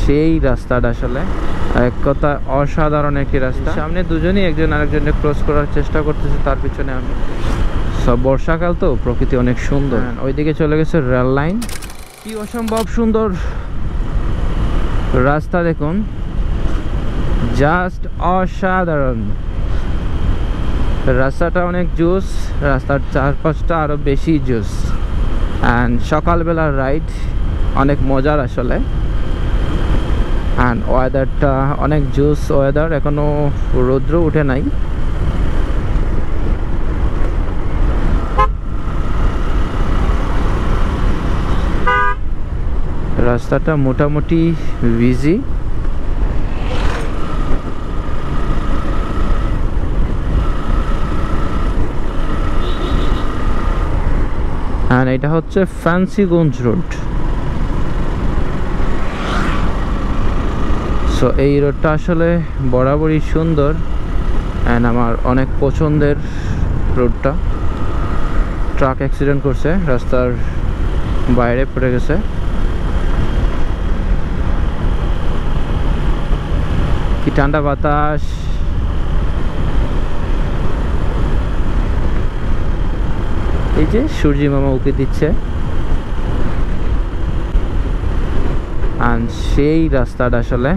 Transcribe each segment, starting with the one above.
সেই রাস্তাটা আসলে এক কথা অসাধারণ একটি রাস্তা। সামনে দুজনই একজন আরেকজনকে ক্রস করার চেষ্টা করতেছে, তার পিছনে আমি। সব বর্ষাকাল তো, প্রকৃতি অনেক সুন্দর। ওইদিকে চলে গেছে রেল লাইন। কি অসম্ভব সুন্দর রাস্তা দেখুন, জাস্ট অসাধারণ। রাস্তাটা অনেক জুস, রাস্তার চারপাশটা আরো বেশি জুস। অ্যান্ড সকালবেলার রাইড অনেক মজার আসলে। অ্যান্ড ওয়েদারটা অনেক জুস ওয়েদার, এখনো রৌদ্র উঠে নাই। রাস্তাটা মোটামুটি বিজি। আর এটা হচ্ছে ফ্যান্সিগঞ্জ রোড। সো এই রোডটা আসলে বরাবরই সুন্দর অ্যান্ড আমার অনেক পছন্দের রোডটা। ট্রাক অ্যাক্সিডেন্ট করছে, রাস্তার বাইরে পড়ে গেছে। কি ঠান্ডা বাতাস। এই যে সূর্যি মামা উঁকি দিচ্ছে। আর সেই রাস্তাটা আসলে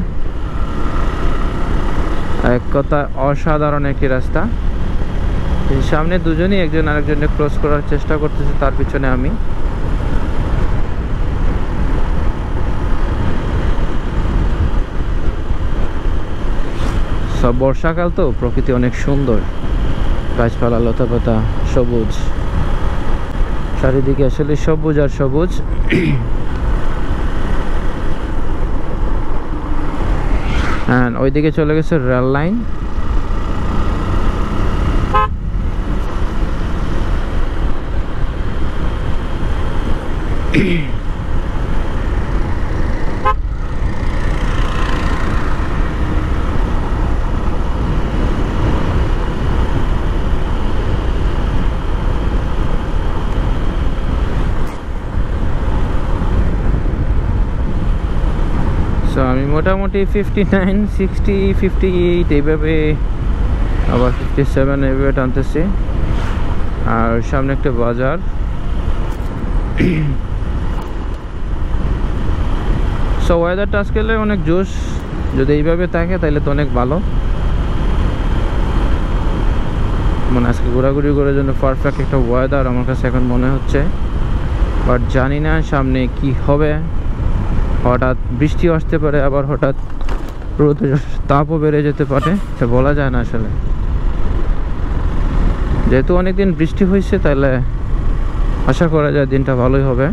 এক কথা অসাধারণ একটি রাস্তা। সামনে দুজনই একজন আরেকজনকে ক্রস করার চেষ্টা করতেছে, তার পিছনে আমি। সব বর্ষাকাল তো, প্রকৃতি অনেক সুন্দর। গাছপালা, লতাপাতা, সবুজ, চারিদিকে আসলে সবুজ আর সবুজ। হ্যাঁ, ওইদিকে চলে গেছে রেল লাইন। সো আমি মোটামুটি 59, 60, 58 এইভাবে, আবার 57 এইভাবে টানতেছি। আর সামনে একটা বাজার। সো ওয়েদারটা আজকে অনেক জোশ, যদি এইভাবে থাকে তাহলে তো অনেক ভালো। মানে আজকে ঘোরাঘুরি করার জন্য পারফেক্ট একটা ওয়েদার আমার কাছে এখন মনে হচ্ছে। বাট জানি না সামনে কি হবে। হঠাৎ বৃষ্টি আসতে পারে, আবার হঠাৎ রোদের তাপও বেড়ে যেতে পারে, এটা বলা যায় না আসলে। যেহেতু অনেকদিন বৃষ্টি হয়েছে, তাহলে আশা করা যায় দিনটা ভালোই হবে।